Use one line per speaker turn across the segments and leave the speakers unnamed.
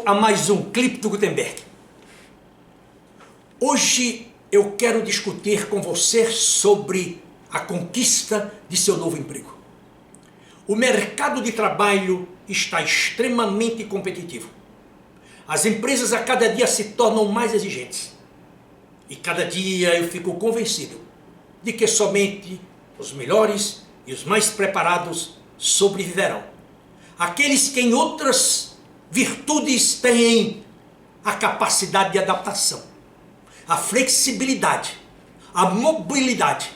a mais um clipe do Gutenberg. Hoje eu quero discutir com você sobre a conquista de seu novo emprego. O mercado de trabalho está extremamente competitivo. As empresas a cada dia se tornam mais exigentes. E cada dia eu fico convencido de que somente os melhores e os mais preparados sobreviverão. Aqueles que em outras virtudes têm a capacidade de adaptação, a flexibilidade, a mobilidade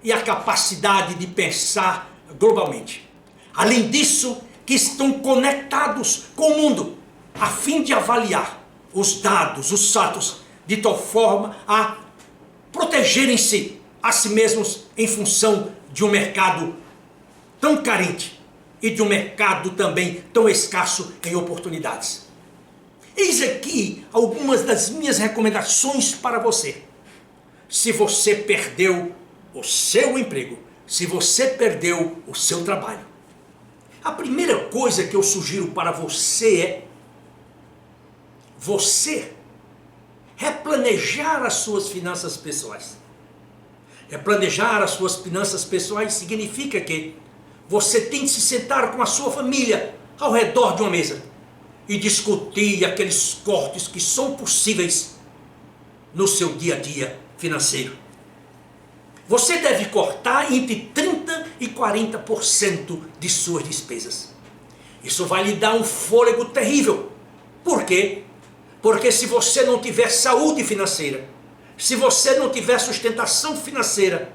e a capacidade de pensar globalmente. Além disso, que estão conectados com o mundo, a fim de avaliar os dados, os fatos, de tal forma a protegerem-se a si mesmos em função de um mercado tão carente e de um mercado também tão escasso em oportunidades. Eis aqui algumas das minhas recomendações para você. Se você perdeu o seu emprego, se você perdeu o seu trabalho, a primeira coisa que eu sugiro para você é você replanejar as suas finanças pessoais. Replanejar as suas finanças pessoais significa que você tem que se sentar com a sua família ao redor de uma mesa e discutir aqueles cortes que são possíveis no seu dia a dia financeiro. Você deve cortar entre 30% e 40% de suas despesas. Isso vai lhe dar um fôlego terrível. Por quê? Porque se você não tiver saúde financeira, se você não tiver sustentação financeira,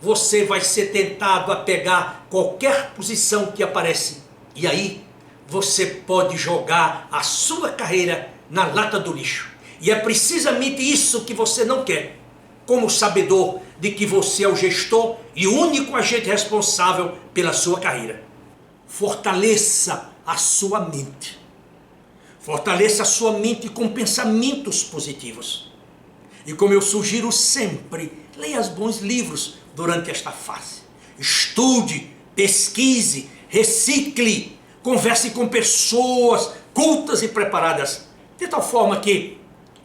você vai ser tentado a pegar qualquer posição que aparece. E aí, você pode jogar a sua carreira na lata do lixo. E é precisamente isso que você não quer, como sabedor de que você é o gestor e o único agente responsável pela sua carreira. Fortaleça a sua mente. Fortaleça a sua mente com pensamentos positivos. E como eu sugiro sempre, leia os bons livros durante esta fase. Estude, pesquise, recicle, converse com pessoas cultas e preparadas, de tal forma que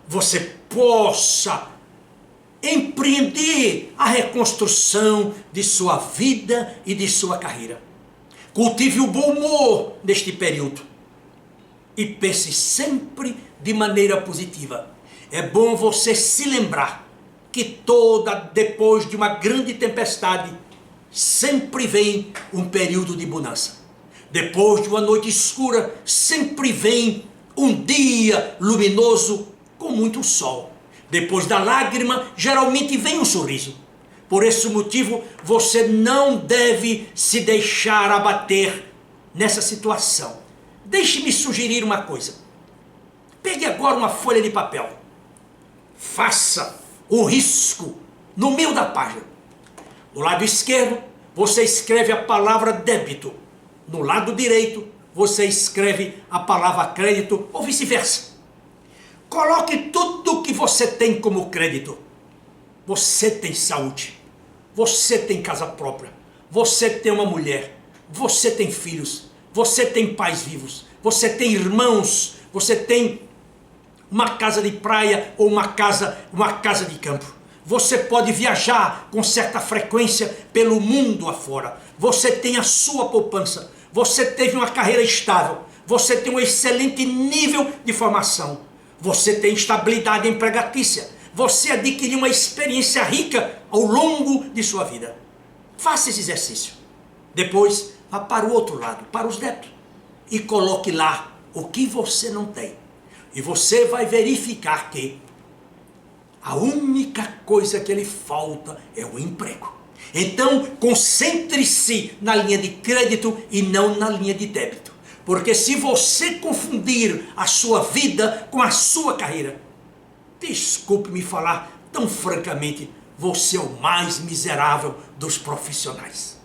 você possa empreender a reconstrução de sua vida e de sua carreira. Cultive o bom humor neste período e pense sempre de maneira positiva. É bom você se lembrar que depois de uma grande tempestade, sempre vem um período de bonança. Depois de uma noite escura, sempre vem um dia luminoso com muito sol. Depois da lágrima, geralmente vem um sorriso. Por esse motivo, você não deve se deixar abater nessa situação. Deixe-me sugerir uma coisa. Pegue agora uma folha de papel. Faça um risco no meio da página. No lado esquerdo, você escreve a palavra débito. No lado direito, você escreve a palavra crédito ou vice-versa. Coloque tudo que você tem como crédito. Você tem saúde. Você tem casa própria. Você tem uma mulher. Você tem filhos. Você tem pais vivos. Você tem irmãos. Você tem uma casa de praia ou uma casa de campo. Você pode viajar com certa frequência pelo mundo afora. Você tem a sua poupança. Você teve uma carreira estável. Você tem um excelente nível de formação. Você tem estabilidade empregatícia. Você adquiriu uma experiência rica ao longo de sua vida. Faça esse exercício. Depois, vá para o outro lado, para os débitos. E coloque lá o que você não tem. E você vai verificar que a única coisa que lhe falta é o emprego. Então, concentre-se na linha de crédito e não na linha de débito. Porque se você confundir a sua vida com a sua carreira, desculpe-me falar tão francamente, você é o mais miserável dos profissionais.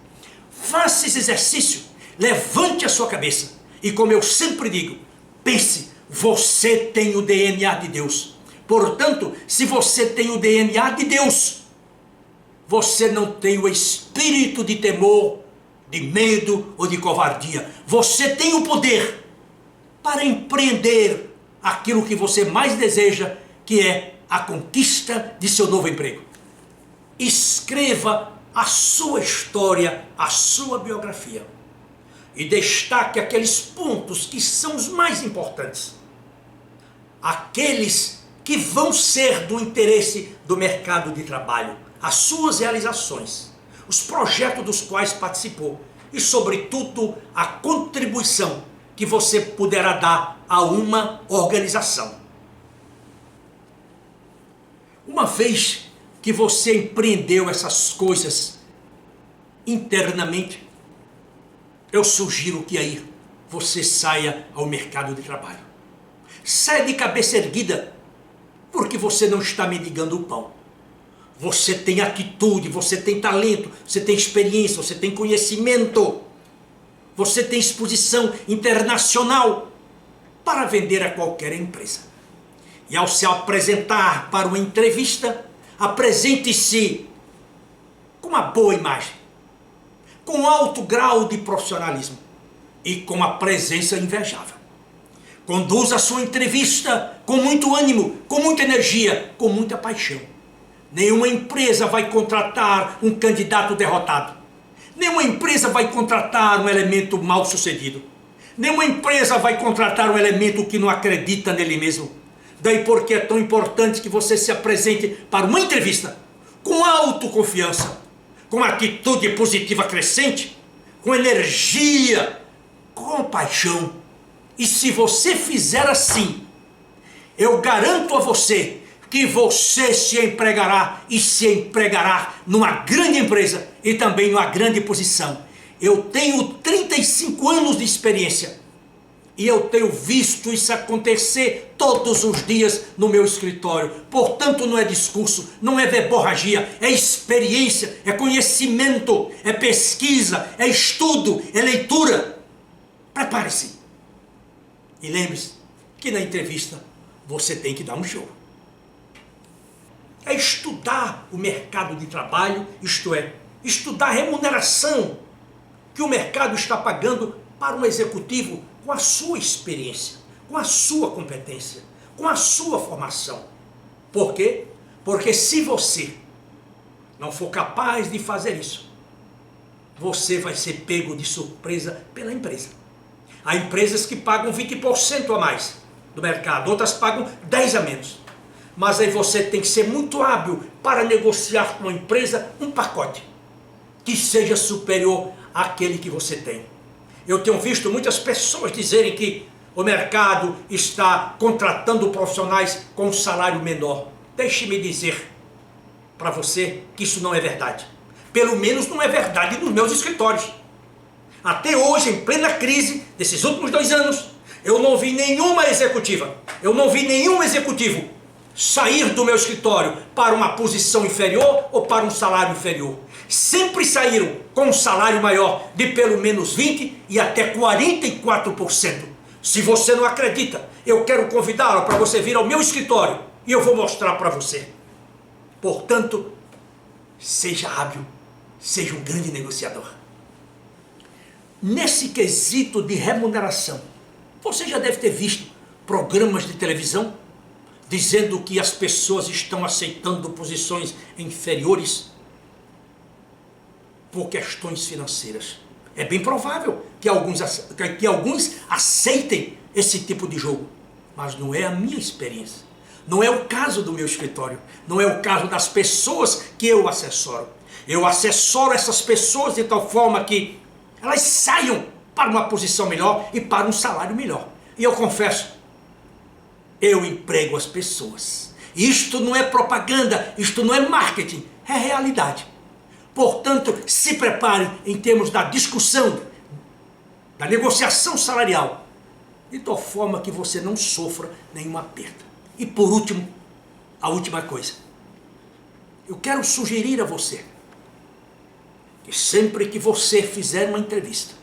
Faça esse exercício, levante a sua cabeça e, como eu sempre digo, pense, você tem o DNA de Deus. Portanto, se você tem o DNA de Deus, você não tem o espírito de temor, de medo ou de covardia. Você tem o poder para empreender aquilo que você mais deseja, que é a conquista de seu novo emprego. Escreva a sua história, a sua biografia. E destaque aqueles pontos que são os mais importantes. Aqueles que vão ser do interesse do mercado de trabalho. As suas realizações, os projetos dos quais participou e, sobretudo, a contribuição que você poderá dar a uma organização. Uma vez que você empreendeu essas coisas internamente, eu sugiro que aí você saia ao mercado de trabalho. Saia de cabeça erguida, porque você não está mendigando o pão. Você tem atitude, você tem talento, você tem experiência, você tem conhecimento, você tem exposição internacional para vender a qualquer empresa. E ao se apresentar para uma entrevista, apresente-se com uma boa imagem, com alto grau de profissionalismo e com a presença invejável. Conduza a sua entrevista com muito ânimo, com muita energia, com muita paixão. Nenhuma empresa vai contratar um candidato derrotado. Nenhuma empresa vai contratar um elemento mal sucedido. Nenhuma empresa vai contratar um elemento que não acredita nele mesmo. Daí porque é tão importante que você se apresente para uma entrevista com autoconfiança, com atitude positiva crescente, com energia, com paixão. E se você fizer assim, eu garanto a você que você se empregará e se empregará numa grande empresa e também numa grande posição. Eu tenho 35 anos de experiência e eu tenho visto isso acontecer todos os dias no meu escritório. Portanto, não é discurso, não é verborragia, é experiência, é conhecimento, é pesquisa, é estudo, é leitura. Prepare-se. E lembre-se que na entrevista você tem que dar um show. É estudar o mercado de trabalho, isto é, estudar a remuneração que o mercado está pagando para um executivo com a sua experiência, com a sua competência, com a sua formação. Por quê? Porque se você não for capaz de fazer isso, você vai ser pego de surpresa pela empresa. Há empresas que pagam 20% a mais do mercado, outras pagam 10% a menos. Mas aí você tem que ser muito hábil para negociar com a empresa um pacote que seja superior àquele que você tem. Eu tenho visto muitas pessoas dizerem que o mercado está contratando profissionais com um salário menor. Deixe-me dizer para você que isso não é verdade. Pelo menos não é verdade nos meus escritórios. Até hoje, em plena crise desses últimos 2 anos, eu não vi nenhuma executiva, eu não vi nenhum executivo sair do meu escritório para uma posição inferior ou para um salário inferior. Sempre saíram com um salário maior de pelo menos 20% e até 44%. Se você não acredita, eu quero convidá-lo para você vir ao meu escritório e eu vou mostrar para você. Portanto, seja hábil, seja um grande negociador. Nesse quesito de remuneração, você já deve ter visto programas de televisão dizendo que as pessoas estão aceitando posições inferiores por questões financeiras. É bem provável que alguns aceitem esse tipo de jogo, mas não é a minha experiência. Não é o caso do meu escritório, não é o caso das pessoas que eu assessoro. Eu assessoro essas pessoas de tal forma que elas saiam para uma posição melhor e para um salário melhor. E eu confesso, eu emprego as pessoas. Isto não é propaganda, isto não é marketing, é realidade. Portanto, se prepare em termos da discussão, da negociação salarial, de tal forma que você não sofra nenhuma perda. E por último, a última coisa. Eu quero sugerir a você que sempre que você fizer uma entrevista,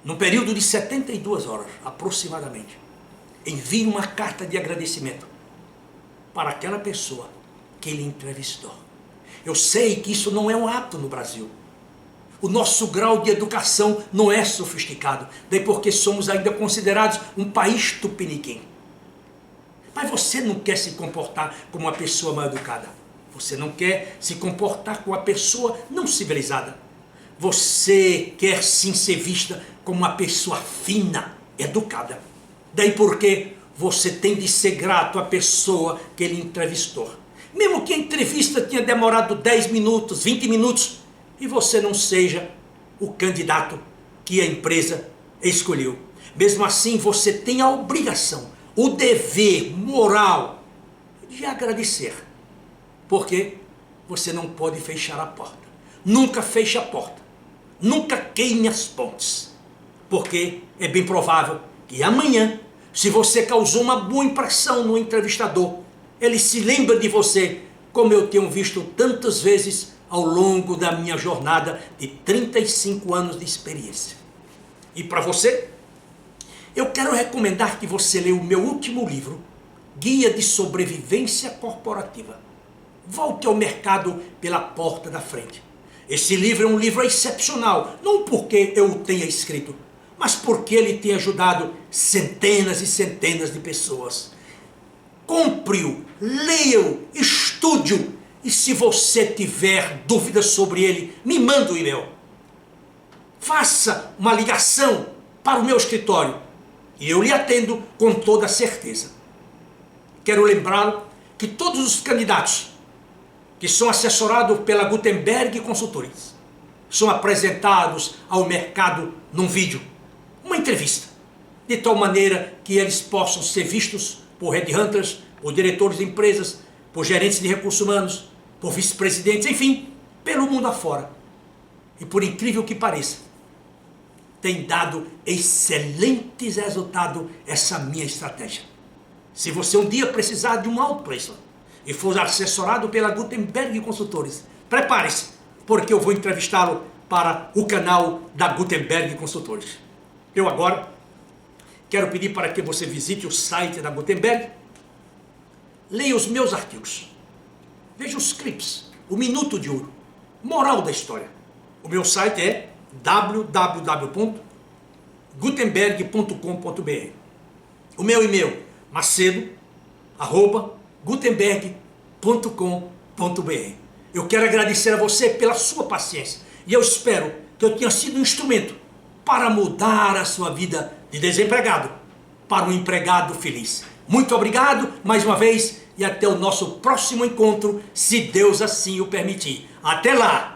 num período de 72 horas, aproximadamente, envie uma carta de agradecimento para aquela pessoa que lhe entrevistou. Eu sei que isso não é um hábito no Brasil. o nosso grau de educação não é sofisticado, daí porque somos ainda considerados um país tupiniquim. Mas você não quer se comportar como uma pessoa mal educada. Você não quer se comportar como uma pessoa não civilizada. Você quer sim ser vista como uma pessoa fina, educada. Daí porque você tem de ser grato à pessoa que ele entrevistou. Mesmo que a entrevista tenha demorado 10 minutos, 20 minutos, e você não seja o candidato que a empresa escolheu. Mesmo assim, você tem a obrigação, o dever moral de agradecer. Porque você não pode fechar a porta. Nunca feche a porta. Nunca queime as pontes. Porque é bem provável que amanhã, se você causou uma boa impressão no entrevistador, ele se lembra de você, como eu tenho visto tantas vezes ao longo da minha jornada de 35 anos de experiência. E para você, eu quero recomendar que você leia o meu último livro, Guia de Sobrevivência Corporativa. Volte ao mercado pela porta da frente. Esse livro é um livro excepcional, não porque eu o tenha escrito, mas porque ele tem ajudado centenas e centenas de pessoas. Compre-o, leia-o, estude-o, e se você tiver dúvidas sobre ele, me manda um e-mail. Faça uma ligação para o meu escritório e eu lhe atendo com toda certeza. Quero lembrá-lo que todos os candidatos que são assessorados pela Gutenberg Consultores são apresentados ao mercado num vídeo, uma entrevista, de tal maneira que eles possam ser vistos por headhunters, por diretores de empresas, por gerentes de recursos humanos, por vice-presidentes, enfim, pelo mundo afora. E por incrível que pareça, tem dado excelentes resultados essa minha estratégia. Se você um dia precisar de um outplacement e for assessorado pela Gutenberg Consultores, prepare-se, porque eu vou entrevistá-lo para o canal da Gutenberg Consultores. Eu agora quero pedir para que você visite o site da Gutenberg, leia os meus artigos, veja os clips, o Minuto de Ouro, moral da história. O meu site é www.gutenberg.com.br. O meu e-mail, macedo@gutenberg.com.br. Eu quero agradecer a você pela sua paciência e eu espero que eu tenha sido um instrumento para mudar a sua vida de desempregado para um empregado feliz. Muito obrigado mais uma vez e até o nosso próximo encontro, se Deus assim o permitir. Até lá!